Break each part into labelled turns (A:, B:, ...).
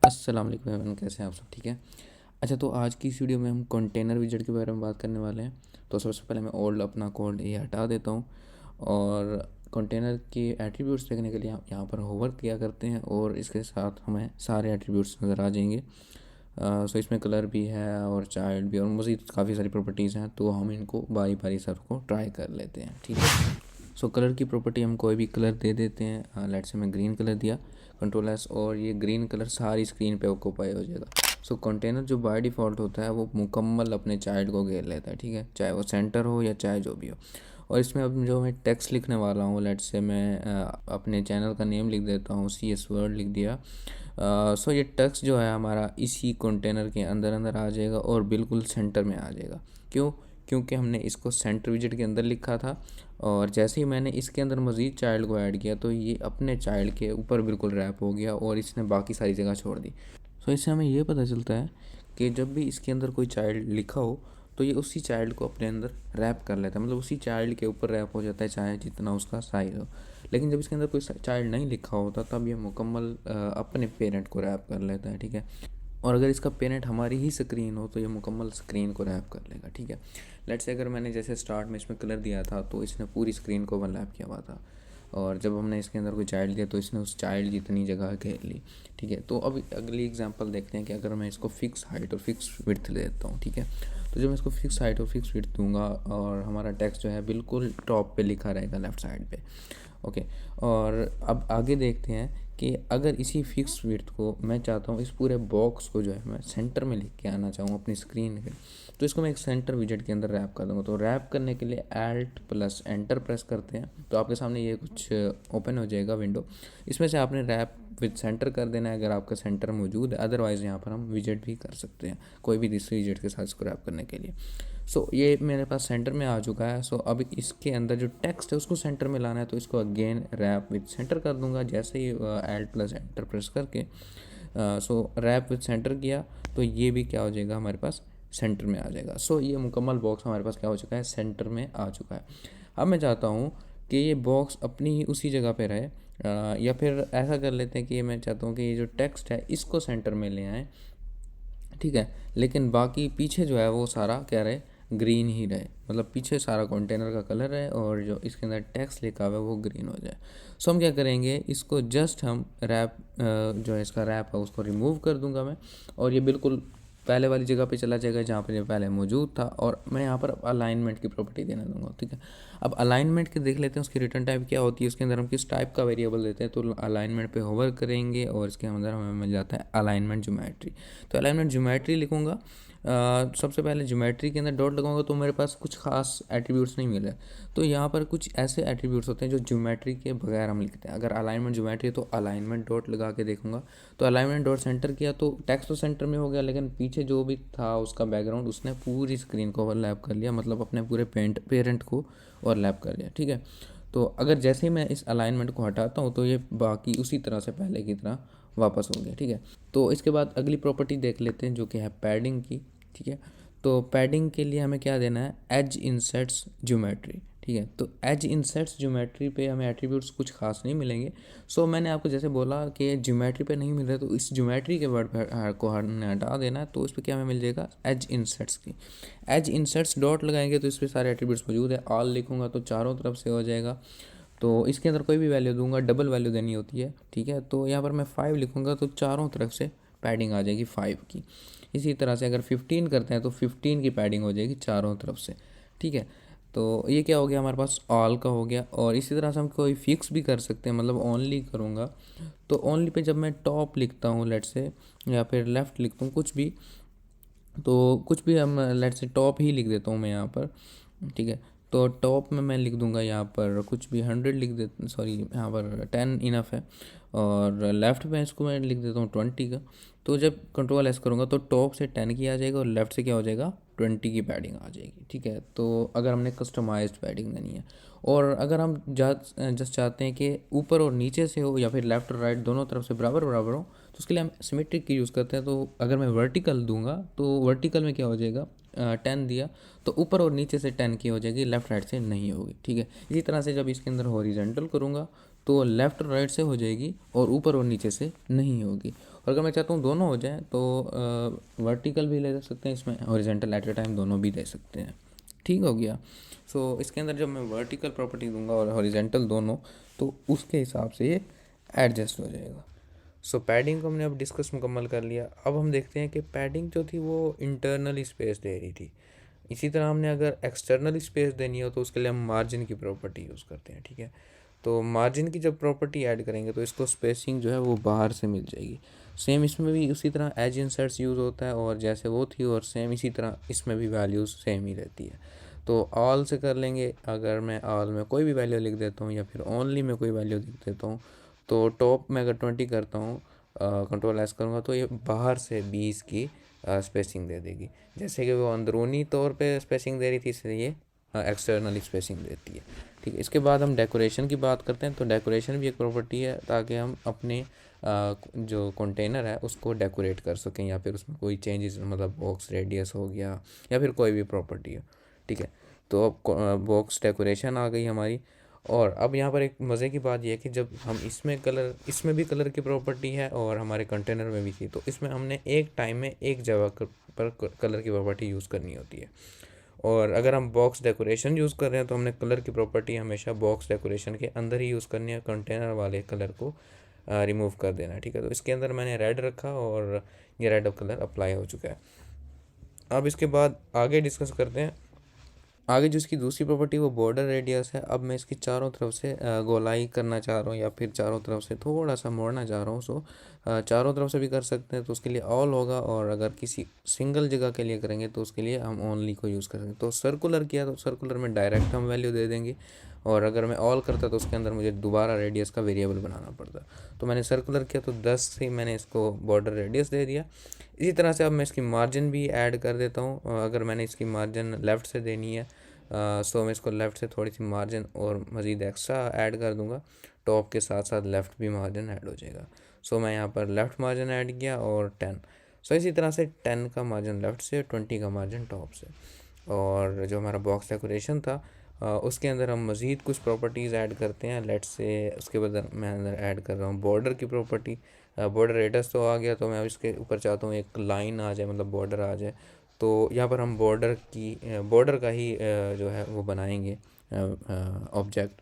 A: अस्सलाम वालेकुम एवरीवन, कैसे हैं आप सब? ठीक है। अच्छा, तो आज की इस वीडियो में हम कंटेनर विजेट के बारे में बात करने वाले हैं। तो सबसे पहले मैं ओल्ड अपना कोड ये हटा देता हूँ और कंटेनर के एट्रीब्यूट्स देखने के लिए यहाँ पर होवर किया करते हैं और इसके साथ हमें सारे एट्रीब्यूट्स नज़र आ जाएंगे। सो इसमें कलर भी है और चाइल्ड भी और मज़ीद काफ़ी सारी प्रॉपर्टीज़ हैं, तो हम इनको बारी बारी सबको ट्राई कर लेते हैं। ठीक है। सो कलर की प्रॉपर्टी हम कोई भी कलर दे देते हैं। लेट से मैं ग्रीन कलर दिया, कंट्रोल एस, और ये ग्रीन कलर सारी स्क्रीन पे ऑक्यूपाई हो जाएगा। सो कंटेनर जो बाय डिफ़ॉल्ट होता है वो मुकम्मल अपने चाइल्ड को घेर लेता है। ठीक है, चाहे वो सेंटर हो या चाहे जो भी हो। और इसमें अब जो मैं टेक्स्ट लिखने वाला हूँ, लेट से मैं अपने चैनल का नेम लिख देता हूँ, CS वर्ड लिख दिया। सो ये टेक्स्ट जो है हमारा इसी कंटेनर के अंदर अंदर आ जाएगा और बिल्कुल सेंटर में आ जाएगा। क्यों? क्योंकि हमने इसको सेंटर विजेट के अंदर लिखा था और जैसे ही मैंने इसके अंदर मज़ीद चाइल्ड को ऐड किया तो ये अपने चाइल्ड के ऊपर बिल्कुल रैप हो गया और इसने बाकी सारी जगह छोड़ दी। सो इससे हमें ये पता चलता है कि जब भी इसके अंदर कोई चाइल्ड लिखा हो तो ये उसी चाइल्ड को अपने अंदर रैप कर लेता है, मतलब उसी चाइल्ड के ऊपर रैप हो जाता है, चाहे जितना उसका साइज़ हो। लेकिन जब इसके अंदर कोई चाइल्ड नहीं लिखा होता तब ये मुकम्मल अपने पेरेंट को रैप कर लेता है। ठीक है। और अगर इसका पेरेंट हमारी ही स्क्रीन हो तो ये मुकम्मल स्क्रीन को रैप कर लेगा। ठीक है। लेट्स से अगर मैंने जैसे स्टार्ट में इसमें कलर दिया था तो इसने पूरी स्क्रीन को ओवरलैप किया हुआ था, और जब हमने इसके अंदर कोई चाइल्ड दिया तो इसने उस चाइल्ड जितनी जगह घेर ली। ठीक है। तो अब अगली एग्जांपल देखते हैं कि अगर मैं इसको फिक्स हाइट और फिक्स विड्थ ले देता हूँ। ठीक है। तो जब मैं इसको फिक्स हाइट और फिक्स विड्थ दूंगा और हमारा टेक्स्ट जो है बिल्कुल टॉप पे लिखा रहेगा लेफ़्ट साइड पे। ओके। और अब आगे देखते हैं कि अगर इसी फिक्स विड्थ को मैं चाहता हूँ इस पूरे बॉक्स को जो है मैं सेंटर में लिख के आना चाहूँ अपनी स्क्रीन के, तो इसको मैं एक सेंटर विजेट के अंदर रैप कर दूँगा। तो रैप करने के लिए Alt प्लस एंटर प्रेस करते हैं तो आपके सामने ये कुछ ओपन हो जाएगा विंडो। इसमें से आपने रैप विद सेंटर कर देना है अगर आपका सेंटर मौजूद है, अदरवाइज़ यहाँ पर हम विजेट भी कर सकते हैं कोई भी दूसरी विजेट के साथ इसको रैप करने के लिए। सो ये मेरे पास सेंटर में आ चुका है। सो अब इसके अंदर जो टेक्स्ट है उसको सेंटर में लाना है, तो इसको अगेन रैप विद सेंटर कर दूंगा जैसे ही Alt प्लस एंटर प्रेस करके। सो रैप विद सेंटर किया तो ये भी क्या हो जाएगा, हमारे पास सेंटर में आ जाएगा। सो ये मुकम्मल बॉक्स हमारे पास क्या हो चुका है, सेंटर में आ चुका है। अब मैं चाहता हूँ कि ये बॉक्स अपनी ही उसी जगह पे रहे, या फिर ऐसा कर लेते हैं कि मैं चाहता हूँ कि ये जो टेक्स्ट है इसको सेंटर में ले आएँ। ठीक है। लेकिन बाकी पीछे जो है वो सारा क्या रहे, ग्रीन ही रहे, मतलब पीछे सारा कंटेनर का कलर है और जो इसके अंदर टेक्स्ट लिखा हुआ है वो ग्रीन हो जाए। सो हम क्या करेंगे, इसको जस्ट हम रैप जो है इसका रैप है उसको रिमूव कर दूंगा मैं, और ये बिल्कुल पहले वाली जगह पे चला जाएगा जहाँ पर ये पहले मौजूद था, और मैं यहाँ पर अलाइनमेंट की प्रॉपर्टी देना दूंगा। ठीक है। अब अलाइनमेंट के देख लेते हैं उसकी रिटर्न टाइप क्या होती है, उसके अंदर हम किस टाइप का वेरिएबल देते हैं। तो अलाइनमेंट पे होवर करेंगे और इसके अंदर हमें मिल जाता है अलाइनमेंट ज्योमेट्री। तो अलाइनमेंट ज्योमेट्री लिखूंगा। सबसे पहले ज्योमेट्री के अंदर डॉट लगाऊंगा तो मेरे पास कुछ खास एट्रीब्यूट्स नहीं मिले। तो यहाँ पर कुछ ऐसे एट्रीब्यूट्स होते हैं जो ज्योमेट्री के बगैर हम लिखते हैं। अगर अलाइनमेंट ज्योमेट्री है तो अलाइनमेंट डॉट लगा के देखूंगा, तो अलाइनमेंट डॉट सेंटर किया तो टेक्स्ट तो सेंटर में हो गया, लेकिन पीछे जो भी था उसका बैकग्राउंड उसने पूरी स्क्रीन को ओवरलैप कर लिया, मतलब अपने पूरे पेरेंट को ओवरलैप कर लिया। ठीक है। तो अगर जैसे ही मैं इस अलाइनमेंट को हटाता हूँ तो ये बाकी उसी तरह से पहले की तरह वापस हो गया। ठीक है। तो इसके बाद अगली प्रॉपर्टी देख लेते हैं जो कि है पैडिंग की। ठीक है। तो पैडिंग के लिए हमें क्या देना है, एज इंसर्ट्स ज्योमेट्री। ठीक है। तो एज इंसर्ट्स ज्योमेट्री पे हमें एट्रीब्यूट्स कुछ खास नहीं मिलेंगे। सो मैंने आपको जैसे बोला कि ज्योमेट्री पे नहीं मिल रहा, तो इस ज्योमेट्री के वर्ड को हमने हटा देना है, तो इस पर क्या हमें मिल जाएगा, एज इंसर्ट्स की। एज इंसर्ट्स डॉट लगाएंगे तो इस पर सारे एट्रीब्यूट्स मौजूद है। ऑल लिखूंगा तो चारों तरफ से हो जाएगा। तो इसके अंदर कोई भी वैल्यू दूंगा, डबल वैल्यू देनी होती है। ठीक है। तो यहाँ पर मैं 5 लिखूंगा तो चारों तरफ से पैडिंग आ जाएगी 5 की। इसी तरह से अगर 15 करते हैं तो 15 की पैडिंग हो जाएगी चारों तरफ से। ठीक है। तो ये क्या हो गया, हमारे पास ऑल का हो गया। और इसी तरह से हम कोई फिक्स भी कर सकते हैं, मतलब ओनली करूँगा तो ओनली पे जब मैं टॉप लिखता हूँ लेट से, या फिर लेफ़्ट लिखता हूँ कुछ भी, तो कुछ भी हम लेट से टॉप ही लिख देता हूँ मैं यहाँ पर। ठीक है। तो टॉप में मैं लिख दूंगा यहाँ पर कुछ भी 100 लिख दे, सॉरी यहाँ पर 10 इनफ है। और लेफ़्ट में इसको मैं लिख देता हूँ 20 का। तो जब कंट्रोल एस करूँगा तो टॉप से 10 की आ जाएगा और लेफ़्ट से क्या हो जाएगा, 20 की पैडिंग आ जाएगी। ठीक है। तो अगर हमने कस्टमाइज्ड पैडिंग देनी है, और अगर हम जस्ट चाहते हैं कि ऊपर और नीचे से हो या फिर लेफ़्ट और राइट दोनों तरफ से बराबर बराबर हो, तो उसके लिए हम सिमेट्रिक की यूज़ करते हैं। तो अगर मैं वर्टिकल दूंगा तो वर्टिकल में क्या हो जाएगा, 10 दिया तो ऊपर और नीचे से 10 की हो जाएगी, लेफ़्ट राइट से नहीं होगी। ठीक है। इसी तरह से जब इसके अंदर हॉरिजॉन्टल करूँगा तो लेफ़्ट और राइट से हो जाएगी और ऊपर और नीचे से नहीं होगी। और अगर मैं चाहता हूँ दोनों हो जाए तो वर्टिकल भी ले सकते हैं इसमें, हॉरिजेंटल एट ए टाइम दोनों भी ले सकते हैं। ठीक हो गया। सो इसके अंदर जब मैं वर्टिकल प्रॉपर्टी दूंगा और हॉरिजेंटल दोनों, तो उसके हिसाब से ये एडजस्ट हो जाएगा। सो पैडिंग को हमने अब डिस्कस मुकम्मल कर लिया। अब हम देखते हैं कि पैडिंग जो थी वो इंटरनल स्पेस दे रही थी। इसी तरह हमने अगर एक्सटर्नल स्पेस देनी हो तो उसके लिए हम मार्जिन की प्रॉपर्टी यूज़ करते हैं। ठीक है, तो मार्जिन की जब प्रॉपर्टी ऐड करेंगे तो इसको स्पेसिंग जो है वो बाहर से मिल जाएगी। सेम इसमें भी उसी तरह एज इंसर्ट्स यूज़ होता है, और जैसे वो थी और सेम इसी तरह इसमें भी वैल्यूज़ सेम ही रहती है। तो ऑल से कर लेंगे। अगर मैं ऑल में कोई भी वैल्यू लिख देता हूँ या फिर ओनली में कोई वैल्यू लिख देता हूँ, तो टॉप में अगर 20 करता हूँ, कंट्रोल एस करूँगा, तो ये बाहर से 20 की स्पेसिंग दे देगी। जैसे कि वो अंदरूनी तौर पे स्पेसिंग दे रही थी, इसलिए ये एक्सटर्नल स्पेसिंग देती है। ठीक है, इसके बाद हम डेकोरेशन की बात करते हैं। तो डेकोरेशन भी एक प्रॉपर्टी है ताकि हम अपने जो कंटेनर है उसको डेकोरेट कर सकें, या फिर उसमें कोई चेंजेस, मतलब बॉक्स रेडियस हो गया या फिर कोई भी प्रॉपर्टी हो। ठीक है, तो अब बॉक्स डेकोरेशन आ गई हमारी। और अब यहाँ पर एक मज़े की बात यह है कि जब हम इसमें भी कलर की प्रॉपर्टी है और हमारे कंटेनर में भी थी, तो इसमें हमने एक टाइम में एक जगह पर कलर की प्रॉपर्टी यूज़ करनी होती है। और अगर हम बॉक्स डेकोरेशन यूज़ कर रहे हैं तो हमने कलर की प्रॉपर्टी हमेशा बॉक्स डेकोरेशन के अंदर ही यूज़ करनी है, कंटेनर वाले कलर को रिमूव कर देना है। ठीक है, तो इसके अंदर मैंने रेड रखा और ये रेड कलर अप्लाई हो चुका है। अब इसके बाद आगे डिस्कस करते हैं। आगे जो इसकी दूसरी प्रॉपर्टी वो बॉर्डर रेडियस है। अब मैं इसकी चारों तरफ से गोलाई करना चाह रहा हूँ या फिर चारों तरफ से थोड़ा सा मोड़ना चाह रहा हूँ। सो चारों तरफ से भी कर सकते हैं, तो उसके लिए ऑल होगा, और अगर किसी सिंगल जगह के लिए करेंगे तो उसके लिए हम ओनली को यूज़ करेंगे। तो सर्कुलर किया तो सर्कुलर में डायरेक्ट हम वैल्यू दे देंगे, और अगर मैं ऑल करता तो उसके अंदर मुझे दोबारा रेडियस का वेरिएबल बनाना पड़ता। तो मैंने सर्कुलर किया तो 10 से मैंने इसको बॉर्डर रेडियस दे दिया। इसी तरह से अब मैं इसकी मार्जिन भी ऐड कर देता हूँ। अगर मैंने इसकी मार्जिन लेफ़्ट से देनी है, सो मैं इसको लेफ़्ट से थोड़ी सी मार्जिन और मज़ीद एक्स्ट्रा ऐड कर दूंगा। टॉप के साथ साथ लेफ़्ट भी मार्जिन ऐड हो जाएगा। सो मैं यहाँ पर लेफ़्ट मार्जिन ऐड किया और 10। सो इसी तरह से 10 का मार्जिन लेफ़्ट से, 20 का मार्जिन टॉप से। और जो हमारा बॉक्स डेकोरेशन था उसके अंदर हम मज़ीद कुछ प्रॉपर्टीज़ ऐड करते हैं। लेट्स से उसके बाद मैं अंदर ऐड कर रहा हूँ बॉर्डर की प्रॉपर्टी। बॉर्डर रेडियस तो आ गया, तो मैं इसके ऊपर चाहता हूँ एक लाइन आ जाए, मतलब बॉर्डर आ जाए। तो यहाँ पर हम बॉर्डर का ही जो है वो बनाएंगे ऑब्जेक्ट,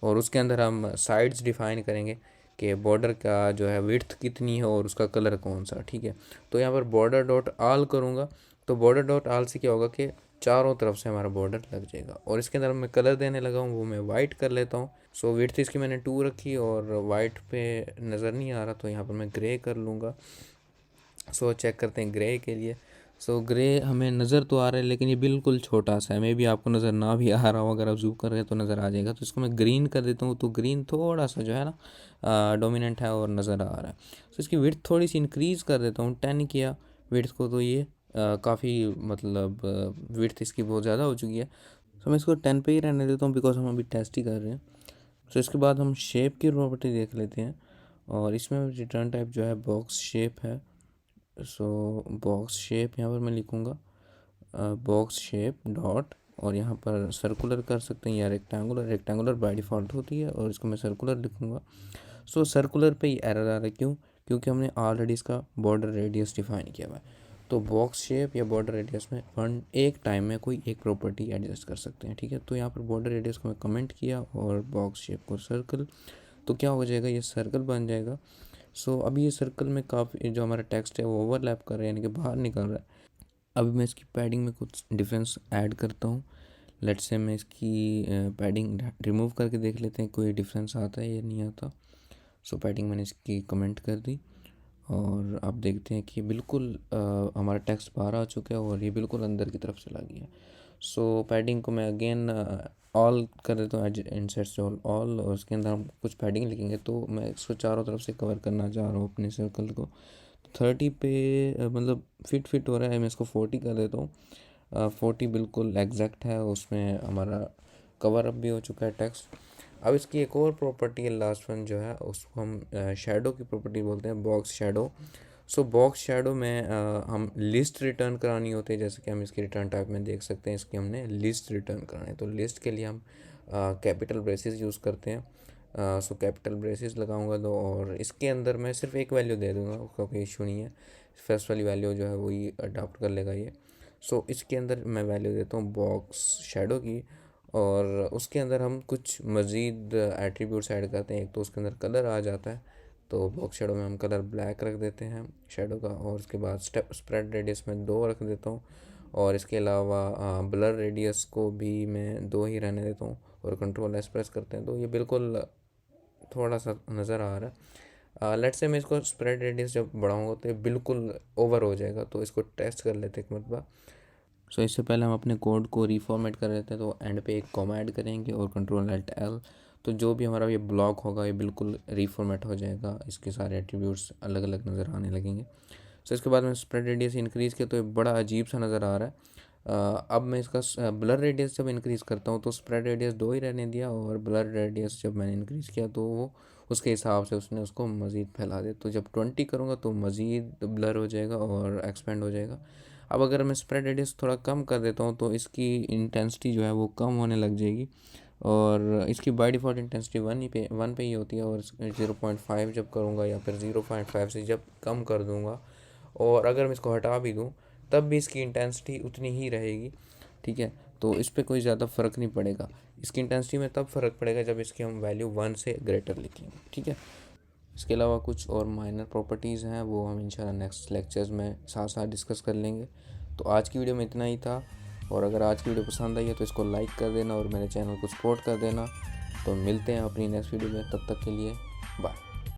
A: और उसके अंदर हम साइड्स डिफ़ाइन करेंगे कि बॉर्डर का जो है विड्थ कितनी है और उसका कलर कौन सा। ठीक है, तो यहाँ पर बॉर्डर डॉट आल करूँगा, तो बॉर्डर डॉट आल से क्या होगा कि चारों तरफ से हमारा बॉर्डर लग जाएगा। और इसके अंदर मैं कलर देने लगा हूँ, वो मैं वाइट कर लेता हूँ। सो विड्थ इसकी मैंने 2 रखी और वाइट पे नज़र नहीं आ रहा, तो यहाँ पर मैं ग्रे कर लूँगा। सो चेक करते हैं ग्रे के लिए। सो ग्रे हमें नज़र तो आ रहा है, लेकिन ये बिल्कुल छोटा सा है। मे भी आपको नज़र ना भी आ रहा हो, अगर आप जूम कर रहे हैं तो नज़र आ जाएगा। तो इसको मैं ग्रीन कर देता हूँ, तो ग्रीन थोड़ा सा जो है ना डोमिनेंट है और नज़र आ रहा है। तो इसकी विड्थ थोड़ी सी इंक्रीज़ कर देता हूँ, 10 किया विड्थ को, तो ये काफ़ी मतलब विड्थ इसकी बहुत ज़्यादा हो चुकी है। तो मैं इसको 10 पे ही रहने देता हूँ, बिकॉज हम अभी टेस्ट ही कर रहे हैं। तो इसके बाद हम शेप की प्रॉपर्टी देख लेते हैं, और इसमें रिटर्न टाइप जो है बॉक्स शेप है। सो बॉक्स शेप यहाँ पर मैं लिखूँगा बॉक्स शेप डॉट, और यहाँ पर सर्कुलर कर सकते हैं या रेक्टेंगुलर बाय डिफ़ॉल्ट होती है, और इसको मैं सर्कुलर लिखूँगा। सो सर्कुलर पे ही एरर आ रहा है, क्यों? क्योंकि हमने ऑलरेडी इसका बॉर्डर रेडियस डिफाइन किया हुआ है। तो बॉक्स शेप या बॉर्डर रेडियस में एक टाइम में कोई एक प्रॉपर्टी एडजस्ट कर सकते हैं। ठीक है, तो यहाँ पर बॉर्डर रेडियस को मैं कमेंट किया और बॉक्स शेप को सर्कल, तो क्या हो जाएगा, ये सर्कल बन जाएगा। सो अभी ये सर्कल में काफ़ी जो हमारा टेक्स्ट है वो ओवरलैप कर रहा है, यानी कि बाहर निकल रहा है। अभी मैं इसकी पैडिंग में कुछ डिफरेंस ऐड करता हूँ। लेट्स से मैं इसकी पैडिंग रिमूव करके देख लेते हैं कोई डिफरेंस आता है या नहीं आता। सो पैडिंग मैंने इसकी कमेंट कर दी, और आप देखते हैं कि बिल्कुल हमारा टेक्स्ट बाहर आ चुका है और ये बिल्कुल अंदर की तरफ चला गया। सो पैडिंग को मैं अगेन ऑल कर देता हूँ, इंसर्ट्स ऑल, और उसके अंदर हम कुछ पैडिंग लिखेंगे। तो मैं इसको चारों तरफ से कवर करना चाह रहा हूँ अपने सर्कल को। 30 पे मतलब फिट हो रहा है, मैं इसको 40 कर देता हूँ। 40 बिल्कुल एग्जैक्ट है, उसमें हमारा कवर अप भी हो चुका है टेक्स्ट। अब इसकी एक और प्रॉपर्टी है, लास्ट वन जो है उसको हम शेडो की प्रॉपर्टी बोलते हैं, बॉक्स शेडो। सो बॉक्स शेडो में हम लिस्ट रिटर्न करानी होती है, जैसे कि हम इसकी रिटर्न टाइप में देख सकते हैं, इसकी हमने लिस्ट रिटर्न करानी है। तो लिस्ट के लिए हम कैपिटल ब्रेसेस यूज़ करते हैं। सो कैपिटल ब्रेसेस लगाऊंगा दो, और इसके अंदर मैं सिर्फ एक वैल्यू दे दूंगा, उसका कोई इशू नहीं है। फर्स्ट वाली वैल्यू जो है वही अडॉप्ट कर लेगा ये। सो इसके अंदर मैं वैल्यू देता हूँ बॉक्स शेडो की, और उसके अंदर हम कुछ मज़ीद एट्रीब्यूट्स ऐड करते हैं। एक तो उसके अंदर कलर आ जाता है, तो बॉक्स शेडो में हम कलर ब्लैक रख देते हैं शेडो का, और उसके बाद स्प्रेड रेडियस में 2 रख देता हूँ, और इसके अलावा ब्लर रेडियस को भी मैं 2 ही रहने देता हूँ, और कंट्रोल एस प्रेस करते हैं तो ये बिल्कुल थोड़ा सा नज़र आ रहा है। लेट्स से मैं इसको स्प्रेड रेडियस जब बढ़ाऊँगा तो ये बिल्कुल ओवर हो जाएगा, तो इसको टेस्ट कर लेते हैं एक मरतबा। सो इससे पहले हम अपने कोड को रीफॉर्मेट कर लेते हैं, तो एंड पे एक कॉमा ऐड करेंगे और कंट्रोल एल्ट एल, तो जो भी हमारा ये ब्लॉक होगा ये बिल्कुल रीफॉर्मेट हो जाएगा, इसके सारे एट्रीब्यूट्स अलग अलग नज़र आने लगेंगे। सो इसके बाद में स्प्रेड रेडियस इंक्रीज़ किया तो ये बड़ा अजीब सा नज़र आ रहा है। अब मैं इसका ब्लर रेडियस जब इंक्रीज़ करता हूँ तो स्प्रेड रेडियस 2 ही रहने दिया, और ब्लर रेडियस जब मैंने इंक्रीज़ किया तो वो उसके हिसाब से उसने उसको मज़ीद फैला दिया। तो जब 20 करूँगा तो मज़ीद ब्लर हो जाएगा और एक्सपेंड हो जाएगा। अब अगर मैं स्प्रेड रेडियस थोड़ा कम कर देता हूँ तो इसकी इंटेंसिटी जो है वो कम होने लग जाएगी, और इसकी बाय डिफ़ॉल्ट इंटेंसिटी 1 पे ही होती है, और 0.5 जब करूँगा या फिर 0.5 से जब कम कर दूँगा, और अगर मैं इसको हटा भी दूँ तब भी इसकी इंटेंसिटी उतनी ही रहेगी। ठीक है, तो इस पर कोई ज़्यादा फ़र्क नहीं पड़ेगा। इसकी इंटेंसिटी में तब फ़र्क पड़ेगा जब इसकी हम वैल्यू 1 से ग्रेटर लिखेंगे। ठीक है, इसके अलावा कुछ और माइनर प्रॉपर्टीज़ हैं, वो हम इंशाल्लाह नेक्स्ट लेक्चर्स में साथ साथ डिस्कस कर लेंगे। तो आज की वीडियो में इतना ही था, और अगर आज की वीडियो पसंद आई है तो इसको लाइक कर देना और मेरे चैनल को सपोर्ट कर देना। तो मिलते हैं अपनी नेक्स्ट वीडियो में, तब तक के लिए बाय।